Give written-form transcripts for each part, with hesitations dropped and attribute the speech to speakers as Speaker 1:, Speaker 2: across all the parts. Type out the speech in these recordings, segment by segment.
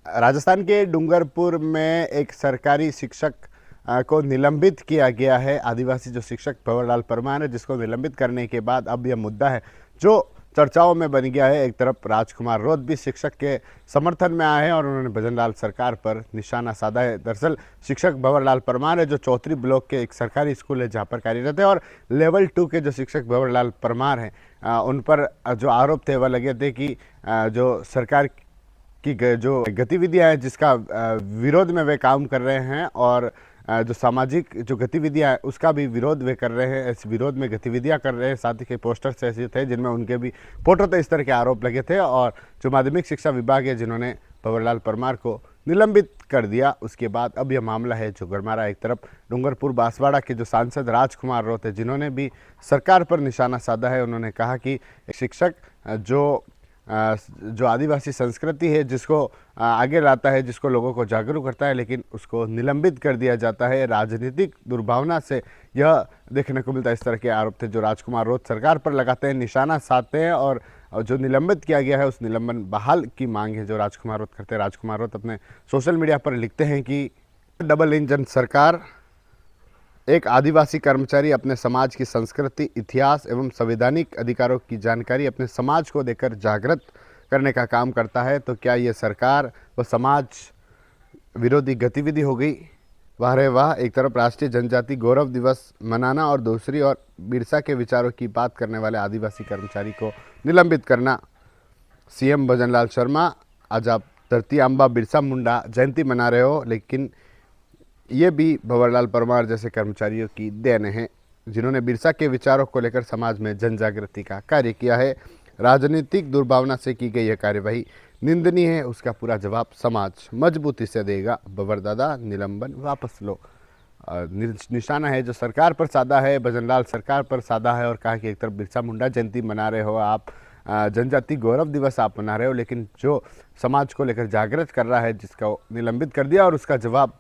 Speaker 1: राजस्थान के डूंगरपुर में एक सरकारी शिक्षक को निलंबित किया गया है। आदिवासी जो शिक्षक भंवरलाल परमार है, जिसको निलंबित करने के बाद अब यह मुद्दा है जो चर्चाओं में बन गया है। एक तरफ राजकुमार रोत भी शिक्षक के समर्थन में आए हैं और उन्होंने भजनलाल सरकार पर निशाना साधा है। दरअसल शिक्षक भंवरलाल परमार है जो चौधरी ब्लॉक के एक सरकारी स्कूल है जहां पर कार्यरत है, और लेवल 2 के जो शिक्षक भंवरलाल परमार हैं उन पर जो आरोप थे वह लगे थे कि जो सरकार की जो गतिविधियां हैं जिसका विरोध में वे काम कर रहे हैं, और जो सामाजिक जो गतिविधियां हैं उसका भी विरोध वे कर रहे हैं, इस विरोध में गतिविधियां कर रहे हैं। साथ ही कई पोस्टर्स ऐसे थे जिनमें उनके भी फोटो तो इस तरह के आरोप लगे थे, और जो माध्यमिक शिक्षा विभाग है जिन्होंने भंवरलाल परमार को निलंबित कर दिया, उसके बाद अब यह मामला है जो गरमारा। एक तरफ डूंगरपुर बांसवाड़ा के जो सांसद राजकुमार रोत है जिन्होंने भी सरकार पर निशाना साधा है। उन्होंने कहा कि शिक्षक जो आदिवासी संस्कृति है जिसको आगे लाता है, जिसको लोगों को जागरूक करता है, लेकिन उसको निलंबित कर दिया जाता है। राजनीतिक दुर्भावना से यह देखने को मिलता है। इस तरह के आरोप थे जो राजकुमार रोत सरकार पर लगाते हैं, निशाना साधते हैं, और जो निलंबित किया गया है उस निलंबन बहाल की मांग है जो राजकुमार रोत करते हैं। राजकुमार रोत अपने सोशल मीडिया पर लिखते हैं कि डबल इंजन सरकार, एक आदिवासी कर्मचारी अपने समाज की संस्कृति, इतिहास एवं संवैधानिक अधिकारों की जानकारी अपने समाज को देकर जागृत करने का काम करता है, तो क्या ये सरकार व समाज विरोधी गतिविधि हो गई? वाह रे वाह। एक तरफ राष्ट्रीय जनजाति गौरव दिवस मनाना और दूसरी ओर बिरसा के विचारों की बात करने वाले आदिवासी कर्मचारी को निलंबित करना। सीएम भजनलाल शर्मा, आज आप धरती आंबा बिरसा मुंडा जयंती मना रहे हो, लेकिन ये भी भंवरलाल परमार जैसे कर्मचारियों की देन है जिन्होंने बिरसा के विचारों को लेकर समाज में जन जागृति का कार्य किया है। राजनीतिक दुर्भावना से की गई यह कार्यवाही निंदनीय है, उसका पूरा जवाब समाज मजबूती से देगा। भंवर दादा, निलंबन वापस लो। निशाना है जो सरकार पर साधा है, भजनलाल सरकार पर साधा है, और कहा कि एक तरफ बिरसा मुंडा जयंती मना रहे हो आप, जनजाति गौरव दिवस आप मना रहे हो, लेकिन जो समाज को लेकर जागृत कर रहा है जिसका निलंबित कर दिया, और उसका जवाब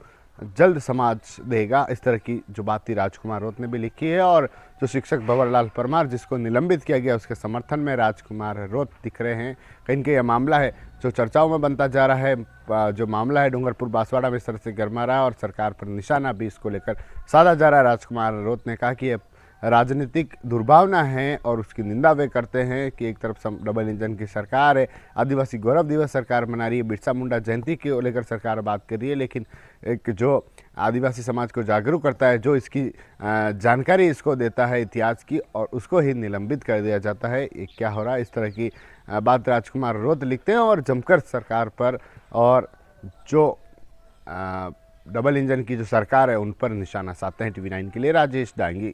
Speaker 1: जल्द समाज देगा। इस तरह की जो बात थी राजकुमार रोत ने भी लिखी है, और जो शिक्षक भंवरलाल परमार जिसको निलंबित किया गया उसके समर्थन में राजकुमार रोत दिख रहे हैं। कहीं कहीं यह मामला है जो चर्चाओं में बनता जा रहा है। जो मामला है डूंगरपुर बांसवाड़ा में इस तरह से गरमा रहा है, और सरकार पर निशाना भी इसको लेकर साधा जा रहा है। राजकुमार रोत ने कहा कि यह राजनीतिक दुर्भावना है, और उसकी निंदा वे करते हैं कि एक तरफ डबल इंजन की सरकार है, आदिवासी गौरव दिवस सरकार मना रही है, बिरसा मुंडा जयंती को लेकर सरकार बात कर रही है, लेकिन एक जो आदिवासी समाज को जागरूक करता है, जो इसकी जानकारी इसको देता है इतिहास की, और उसको ही निलंबित कर दिया जाता है। ये क्या हो रहा है? इस तरह की बात राजकुमार रोत लिखते हैं, और जमकर सरकार पर और जो डबल इंजन की जो सरकार है उन पर निशाना साधते हैं। TV9 के लिए राजेश डांगी।